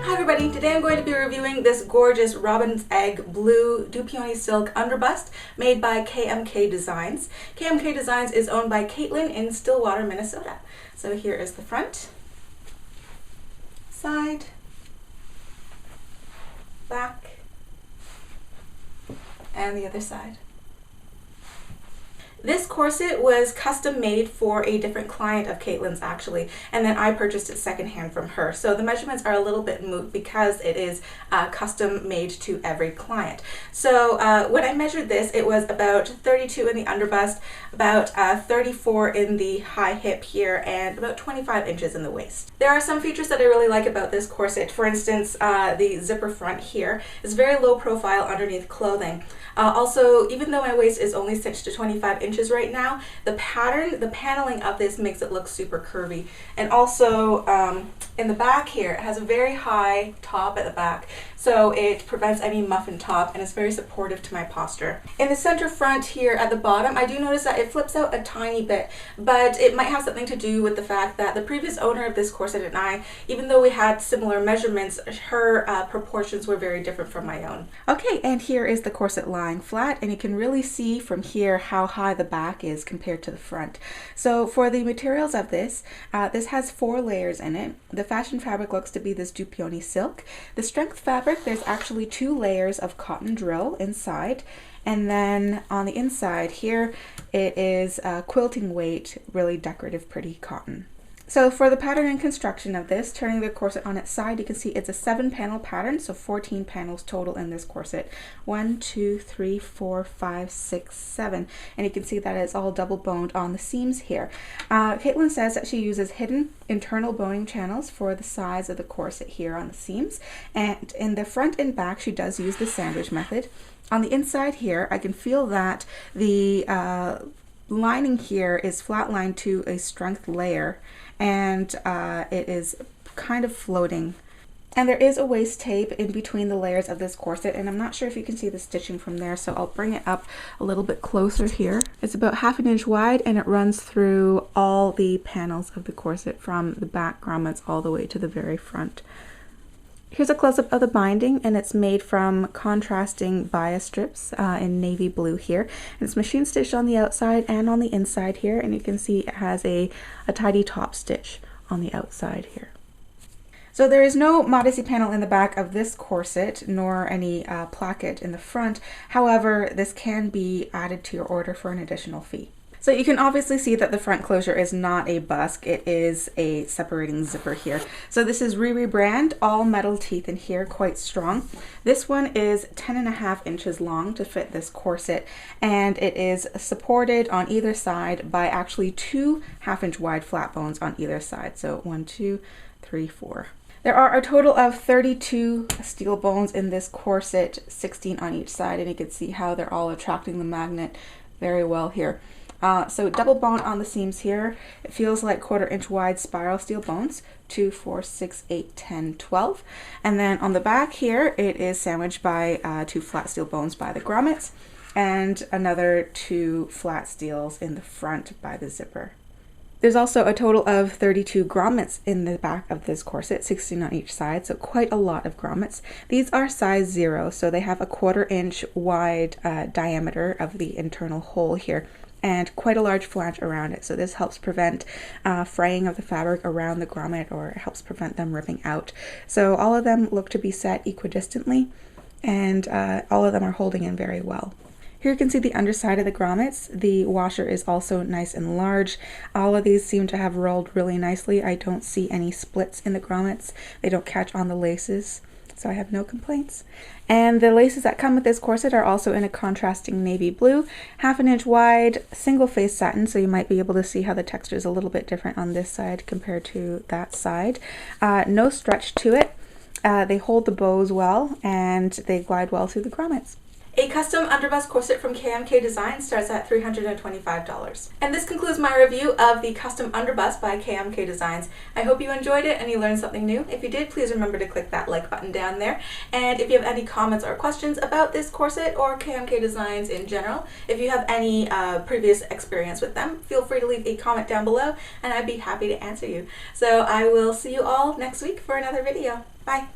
Hi everybody, today I'm going to be reviewing this gorgeous robin's egg blue Dupioni silk underbust made by KMKDesigns. KMKDesigns is owned by Caitlin in Stillwater, Minnesota. So here is the front, side, back, and the other side. This corset was custom made for a different client of Caitlin's actually, and then I purchased it secondhand from her. So the measurements are a little bit moot because it is custom made to every client. So when I measured this, it was about 32 in the underbust, about 34 in the high hip here, and about 25 inches in the waist. There are some features that I really like about this corset. For instance, the zipper front here is very low profile underneath clothing. Also, even though my waist is only stitched to 25 inches right now, the paneling of this makes it look super curvy. And also in the back here, it has a very high top at the back, so it prevents any muffin top and is very supportive to my posture. In the center front here at the bottom, I do notice that it flips out a tiny bit, but it might have something to do with the fact that the previous owner of this corset and I, even though we had similar measurements, her proportions were very different from my own. Okay, and here is the corset lying flat, and you can really see from here how high the back is compared to the front. So for the materials of this, this has 4 layers in it. The fashion fabric looks to be this Dupioni silk. The strength fabric, there's actually 2 layers of cotton drill inside, and then on the inside here it is quilting weight, really decorative, pretty cotton. So for the pattern and construction of this, turning the corset on its side, you can see it's a 7-panel pattern, so 14 panels total in this corset. 1, 2, 3, 4, 5, 6, 7. And you can see that it's all double boned on the seams here. Caitlin says that she uses hidden internal boning channels for the size of the corset here on the seams. And in the front and back, she does use the sandwich method. On the inside here, I can feel that the lining here is flatlined to a strength layer, and it is kind of floating. And there is a waist tape in between the layers of this corset, and I'm not sure if you can see the stitching from there, so I'll bring it up a little bit closer here. It's about 1/2 inch wide, and it runs through all the panels of the corset from the back grommets all the way to the very front. Here's a close-up of the binding, and it's made from contrasting bias strips in navy blue here. And it's machine stitched on the outside and on the inside here, and you can see it has a tidy top stitch on the outside here. So there is no Modesty panel in the back of this corset, nor any placket in the front. However, this can be added to your order for an additional fee. So you can obviously see that the front closure is not a busk, it is a separating zipper here. So this is Riri brand, all metal teeth in here, quite strong. This one is 10.5 inches long to fit this corset, and it is supported on either side by actually 2 1/2 inch wide flat bones on either side. So 1, 2, 3, 4. There are a total of 32 steel bones in this corset, 16 on each side, and you can see how they're all attracting the magnet very well here. So double bone on the seams here. It feels like 1/4 inch wide spiral steel bones, 2, 4, 6, 8, 10, 12. And then on the back here, it is sandwiched by 2 flat steel bones by the grommets, and another 2 flat steels in the front by the zipper. There's also a total of 32 grommets in the back of this corset, 16 on each side, so quite a lot of grommets. These are size 0, so they have a 1/4 inch wide diameter of the internal hole here, and quite a large flange around it. So this helps prevent fraying of the fabric around the grommet, or it helps prevent them ripping out. So all of them look to be set equidistantly, and all of them are holding in very well. Here you can see the underside of the grommets. The washer is also nice and large. All of these seem to have rolled really nicely. I don't see any splits in the grommets. They don't catch on the laces, so I have no complaints. And the laces that come with this corset are also in a contrasting navy blue, 1/2 inch wide, single face satin, so you might be able to see how the texture is a little bit different on this side compared to that side. No stretch to it. They hold the bows well, and they glide well through the grommets. A custom underbust corset from KMKDesigns starts at $325. And this concludes my review of the custom underbust by KMKDesigns. I hope you enjoyed it and you learned something new. If you did, please remember to click that like button down there. And if you have any comments or questions about this corset or KMKDesigns in general, if you have any previous experience with them, feel free to leave a comment down below and I'd be happy to answer you. So I will see you all next week for another video. Bye!